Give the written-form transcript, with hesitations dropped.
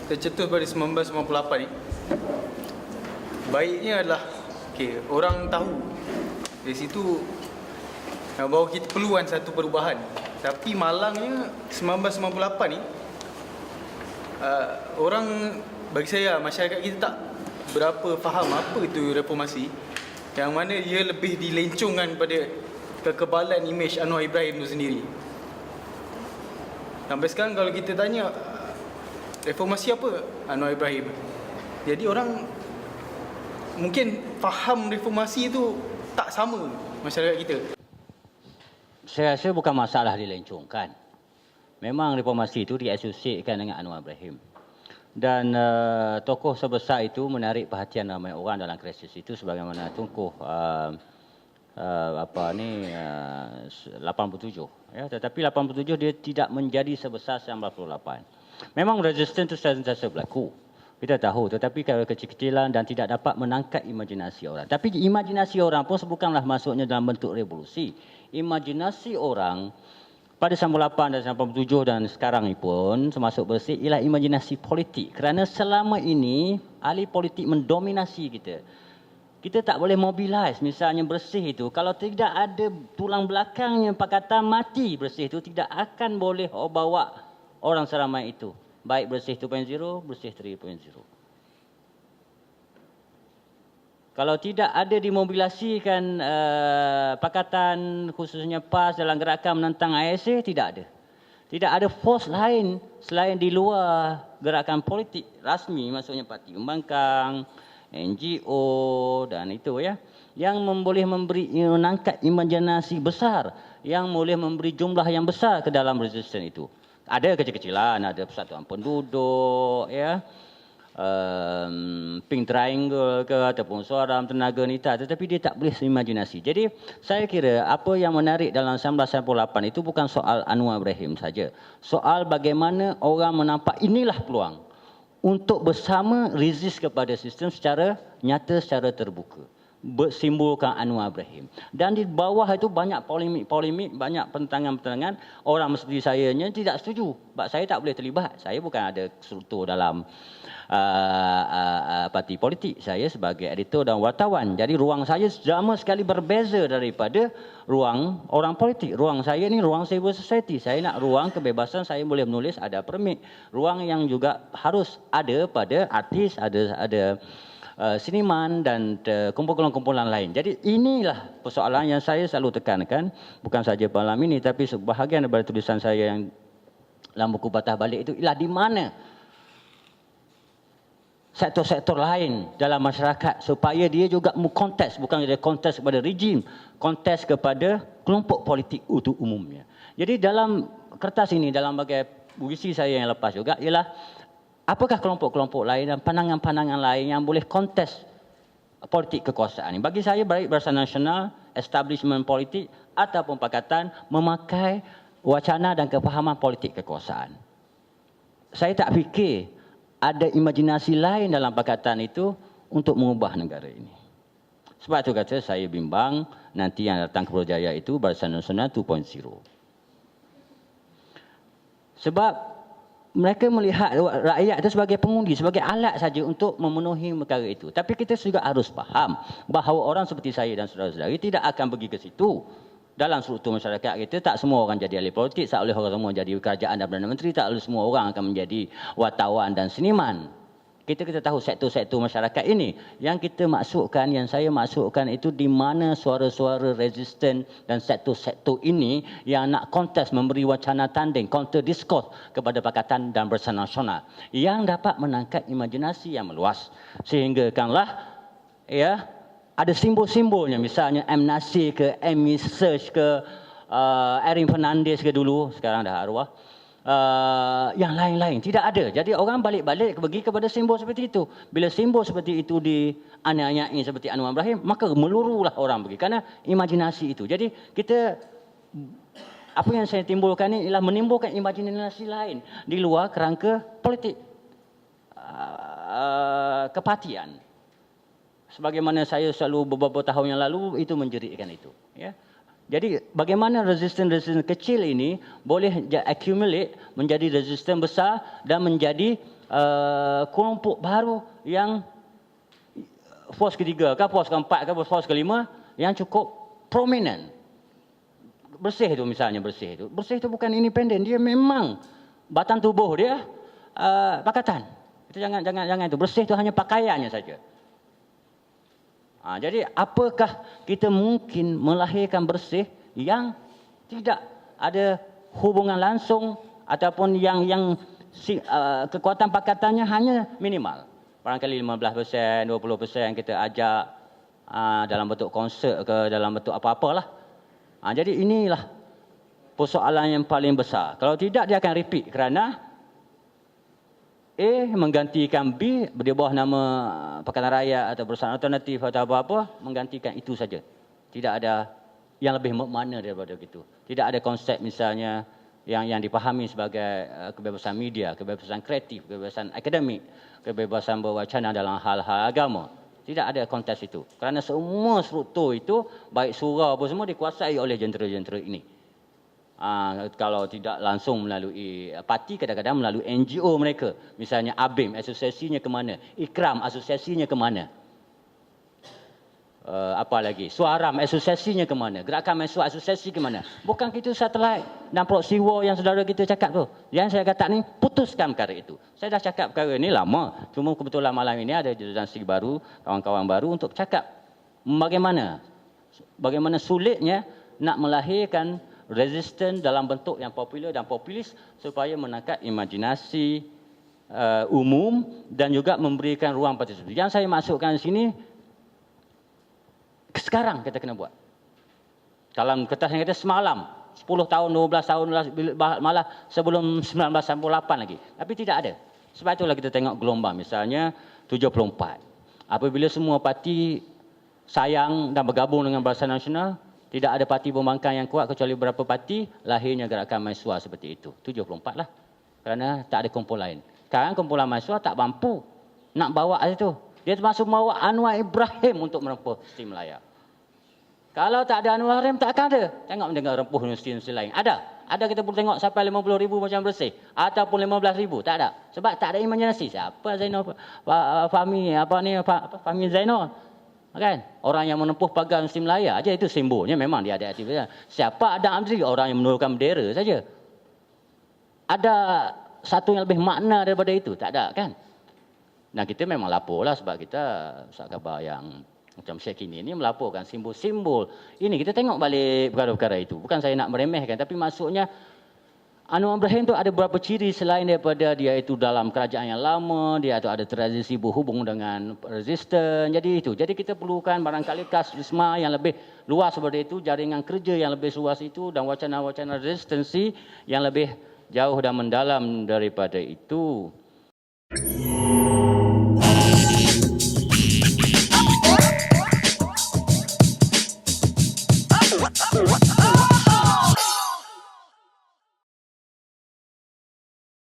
tercetus pada 1998 ni, baiknya adalah orang tahu dari situ bahawa kita perlukan satu perubahan. Tapi malangnya 1998 ni orang, bagi saya, masyarakat kita tak berapa faham apa itu reformasi, yang mana ia lebih dilencongkan pada kekebalan imej Anwar Ibrahim itu sendiri. Sampai sekarang kalau kita tanya reformasi apa Anwar Ibrahim, jadi orang mungkin faham reformasi itu tak sama masyarakat kita. Saya rasa bukan masalah dilencongkan. Memang reformasi itu diasosiasikan dengan Anwar Ibrahim. Dan tokoh sebesar itu menarik perhatian ramai orang dalam krisis itu, sebagaimana tokoh 87. Ya, tetapi 87 dia tidak menjadi sebesar 98. Memang resisten itu sentiasa berlaku. Kita tahu, tetapi kalau kecil-kecilan dan tidak dapat menangkap imajinasi orang. Tapi imajinasi orang pun bukanlah masuknya dalam bentuk revolusi. Imajinasi orang pada 98 dan 87 dan sekarang ini pun termasuk bersih ialah imajinasi politik. Kerana selama ini ahli politik mendominasi kita. Kita tak boleh mobilize, misalnya bersih itu. Kalau tidak ada tulang belakangnya Pakatan Mati bersih itu, tidak akan boleh bawa orang seramai itu. Baik bersih 2.0, bersih 3.0. Kalau tidak ada dimobilisasikan pakatan, khususnya PAS dalam gerakan menentang ISA, tidak ada. Tidak ada force lain selain di luar gerakan politik rasmi, maksudnya Parti Pembangkang, NGO dan itu ya, yang boleh memberi menangkap imajinasi besar, yang boleh memberi jumlah yang besar ke dalam resisten itu. Ada kecil-kecilan, ada persatuan penduduk, ya, pink triangle ke ataupun suara tenaga nita, tetapi dia tak boleh seimajinasi. Jadi saya kira apa yang menarik dalam 1998 itu bukan soal Anwar Ibrahim saja. Soal bagaimana orang menampak inilah peluang untuk bersama resist kepada sistem secara nyata, secara terbuka. Bersimbolkan Anwar Ibrahim. Dan di bawah itu banyak polemik, banyak penentangan-penentangan. Orang seperti saya tidak setuju. Sebab saya tak boleh terlibat. Saya bukan ada struktur dalam parti politik. Saya sebagai editor dan wartawan. Jadi ruang saya sama sekali berbeza daripada ruang orang politik. Ruang saya ni ruang civil society. Saya nak ruang kebebasan, saya boleh menulis, ada permit. Ruang yang juga harus ada pada artis, ada seniman dan kumpulan-kumpulan lain. Jadi inilah persoalan yang saya selalu tekankan, bukan saja malam ini, tapi sebahagian daripada tulisan saya yang dalam buku Patah Balik itu ialah di mana sektor-sektor lain dalam masyarakat supaya dia juga kontes, bukan dia kontes kepada rejim, kontes kepada kelompok politik itu umumnya. Jadi dalam kertas ini, dalam bagai puisi saya yang lepas juga ialah apakah kelompok-kelompok lain dan pandangan-pandangan lain yang boleh kontes politik kekuasaan ini. Bagi saya, baik Barisan Nasional, establishment politik ataupun pakatan memakai wacana dan kefahaman politik kekuasaan. Saya tak fikir ada imajinasi lain dalam pakatan itu untuk mengubah negara ini. Sebab itu kata saya bimbang nanti yang datang ke Putrajaya itu Barisan Nasional 2.0. Sebab mereka melihat rakyat itu sebagai pengundi, sebagai alat saja untuk memenuhi perkara itu. Tapi kita juga harus faham bahawa orang seperti saya dan saudara-saudari tidak akan pergi ke situ. Dalam struktur masyarakat kita, tak semua orang jadi ahli politik, tak boleh orang semua jadi kerajaan dan Perdana Menteri, tak boleh semua orang akan menjadi wartawan dan seniman. Kita tahu sektor-sektor masyarakat ini. Yang kita maksudkan, yang saya maksudkan itu di mana suara-suara resisten dan sektor-sektor ini yang nak kontes memberi wacana tanding, counter discourse kepada Pakatan dan Barisan Nasional. Yang dapat menangkap imajinasi yang meluas. Sehinggakanlah ya, ada simbol-simbolnya. Misalnya M. Nasir ke, M. Search ke, Erin Fernandez ke dulu, sekarang dah arwah. Yang lain-lain tidak ada. Jadi orang balik-balik pergi kepada simbol seperti itu. Bila simbol seperti itu dianiayai seperti Anwar Ibrahim, maka meluruhlah orang pergi kerana imajinasi itu. Jadi kita, apa yang saya timbulkan ini ialah menimbulkan imajinasi lain di luar kerangka politik kepartian. Sebagaimana saya selalu beberapa tahun yang lalu itu menjeritkan itu, ya. Jadi bagaimana resisten-resisten kecil ini boleh accumulate menjadi resisten besar dan menjadi kelompok baru yang force ketiga ke, force keempat ke, force kelima yang cukup prominent. Bersih itu misalnya, bersih itu bukan independen, dia memang batang tubuh dia pakatan. Itu jangan itu. Bersih itu hanya pakaiannya saja. Jadi apakah kita mungkin melahirkan bersih yang tidak ada hubungan langsung ataupun yang kekuatan pakatannya hanya minimal. Barangkali 15%, 20% kita ajak dalam bentuk konsert ke, dalam bentuk apa-apalah. Jadi inilah persoalan yang paling besar. Kalau tidak dia akan repeat kerana A menggantikan B di bawah nama Pakatan Rakyat atau Perusahaan Alternatif atau apa-apa, menggantikan itu saja. Tidak ada yang lebih makna daripada itu. Tidak ada konsep misalnya yang dipahami sebagai kebebasan media, kebebasan kreatif, kebebasan akademik, kebebasan berwacana dalam hal-hal agama. Tidak ada konteks itu. Kerana semua struktur itu, baik surau apa semua dikuasai oleh jentera-jentera ini. Kalau tidak langsung melalui parti, kadang-kadang melalui NGO mereka. Misalnya ABIM, asosiasinya ke mana? IKRAM, asosiasinya ke mana? Apa lagi? Suaram, asosiasinya ke mana? Gerakan Mahasiswa, asosiasi ke mana? Bukan kita satelit dan proxy war yang saudara kita cakap tu. Yang saya kata ni, putuskan perkara itu. Saya dah cakap perkara ni lama. Cuma kebetulan malam ini ada jurnalistik baru, kawan-kawan baru untuk cakap bagaimana sulitnya nak melahirkan resisten dalam bentuk yang popular dan populis supaya menangkap imajinasi umum dan juga memberikan ruang partisipasi. Yang saya masukkan di sini, sekarang kita kena buat. Dalam kertas yang kita semalam, 10 tahun, 12 tahun, malah sebelum 1998 lagi. Tapi tidak ada. Sebab itulah kita tengok gelombang. Misalnya 74. Apabila semua parti sayang dan bergabung dengan Barisan Nasional, tidak ada parti pembangkang yang kuat kecuali beberapa parti, lahirnya gerakan mahasiswa seperti itu. 74 lah. Kerana tak ada kumpulan lain. Sekarang kumpulan mahasiswa tak mampu nak bawa itu. Dia termasuk bawa Anwar Ibrahim untuk merempuh sistem Melaya. Kalau tak ada Anwar Ibrahim, tak akan ada. Tengok mendengar rempuh universiti lain. Ada kita boleh tengok sampai 50,000 macam Bersih. Ataupun 15,000. Tak ada. Sebab tak ada imajinasi. Siapa Zainal Fahmi, Fahmi Zainal? Kan? Orang yang menempuh pagar Muslim Melaya aja itu simbolnya memang dia ada aktivitas. Siapa Adam Amri? Orang yang menurunkan bendera saja. Ada satu yang lebih makna daripada itu? Tak ada kan? Nah kita memang laporlah sebab kita Ustaz Khabar yang macam Syekh ini melaporkan simbol-simbol. Ini kita tengok balik perkara-perkara itu. Bukan saya nak meremehkan tapi maksudnya Anwar Ibrahim itu ada beberapa ciri selain daripada dia itu dalam kerajaan yang lama, dia itu ada tradisi berhubung dengan resisten. Jadi itu. Jadi kita perlukan barangkali karisma yang lebih luas seperti itu, jaringan kerja yang lebih luas itu dan wacana-wacana resistensi yang lebih jauh dan mendalam daripada itu. What?